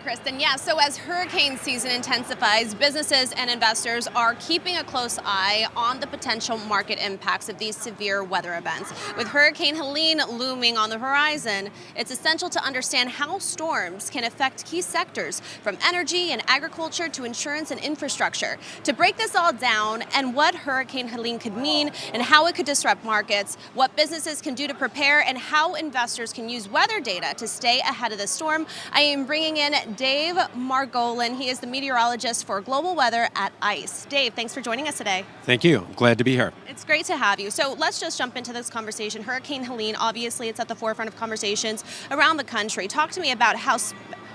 Kristen. Yeah, so as hurricane season intensifies, businesses and investors are keeping a close eye on the potential market impacts of these severe weather events. With Hurricane Helene looming on the horizon, it's essential to understand how storms can affect key sectors, from energy and agriculture to insurance and infrastructure. To break this all down and what Hurricane Helene could mean and how it could disrupt markets, what businesses can do to prepare, and how investors can use weather data to stay ahead of the storm, I am bringing in Dave Margolin. He is the meteorologist for global weather at ICE. Dave, thanks for joining us today. Thank you. Glad to be here. It's great to have you. So let's just jump into this conversation. Hurricane Helene, obviously, it's at the forefront of conversations around the country. Talk to me about how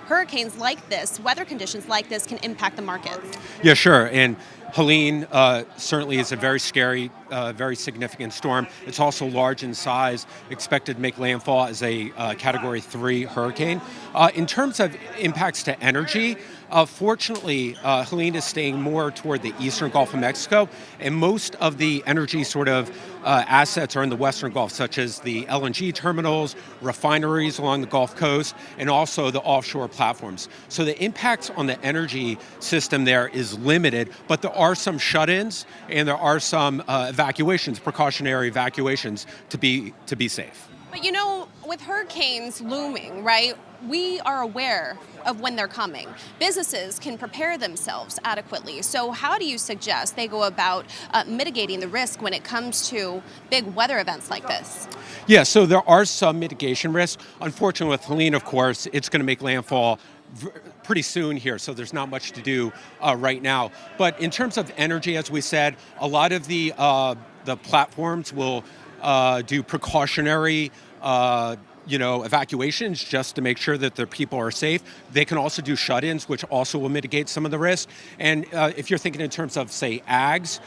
hurricanes like this, weather conditions like this, can impact the markets. Yeah, sure. And Helene certainly is a very scary, very significant storm. It's also large in size, expected to make landfall as a Category 3 hurricane. In terms of impacts to energy, fortunately, Helene is staying more toward the eastern Gulf of Mexico, and most of the energy sort of assets are in the western Gulf, such as the LNG terminals, refineries along the Gulf Coast, and also the offshore platforms. So the impacts on the energy system there is limited, but there are some shut-ins and there are some evacuations, precautionary evacuations to be safe. But you know, with hurricanes looming, right, we are aware of when they're coming. Businesses can prepare themselves adequately. So how do you suggest they go about mitigating the risk when it comes to big weather events like this? Yeah, so there are some mitigation risks. Unfortunately, with Helene, of course, it's going to make landfall pretty soon here, so there's not much to do right now. But in terms of energy, as we said, a lot of the platforms will do precautionary evacuations just to make sure that their people are safe. They can also do shut-ins, which also will mitigate some of the risk. And if you're thinking in terms of, say, ags,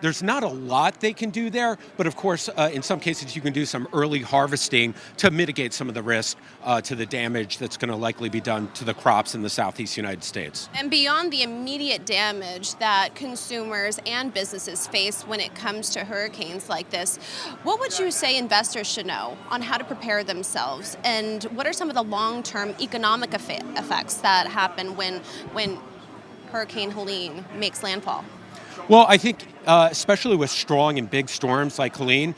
there's not a lot they can do there, but of course, in some cases, you can do some early harvesting to mitigate some of the risk to the damage that's going to likely be done to the crops in the southeast United States. And beyond the immediate damage that consumers and businesses face when it comes to hurricanes like this, what would you say investors should know on how to prepare themselves, and what are some of the long-term economic effects that happen when Hurricane Helene makes landfall? Well, I think especially with strong and big storms like Helene,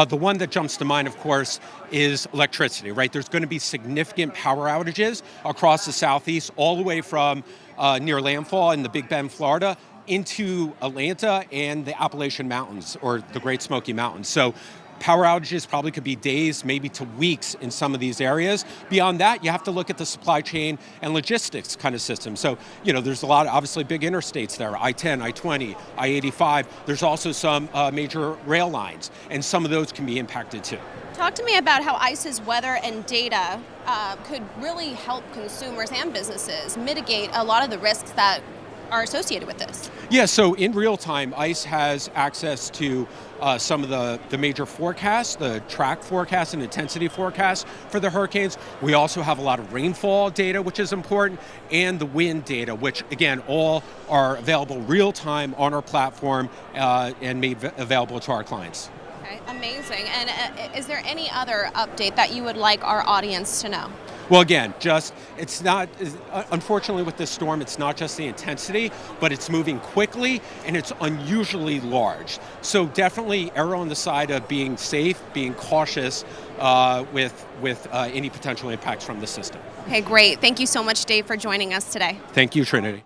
the one that jumps to mind, of course, is electricity, right? There's going to be significant power outages across the southeast, all the way from near landfall in the Big Bend, Florida, into Atlanta and the Appalachian Mountains, or the Great Smoky Mountains. So power outages probably could be days, maybe to weeks in some of these areas. Beyond that, you have to look at the supply chain and logistics kind of system. So, there's a lot of obviously big interstates there, I-10, I-20, I-85. There's also some major rail lines, and some of those can be impacted too. Talk to me about how ICE's weather and data could really help consumers and businesses mitigate a lot of the risks that are associated with this. Yeah, so in real time, ICE has access to some of the major forecasts, the track forecasts and intensity forecasts for the hurricanes. We also have a lot of rainfall data, which is important, and the wind data, which again, all are available real time on our platform and made available to our clients. Okay, amazing. And is there any other update that you would like our audience to know? Well, again, it's not, unfortunately with this storm, it's not just the intensity, but it's moving quickly and it's unusually large. So definitely err on the side of being safe, being cautious with any potential impacts from the system. Okay, great. Thank you so much, Dave, for joining us today. Thank you, Trinity.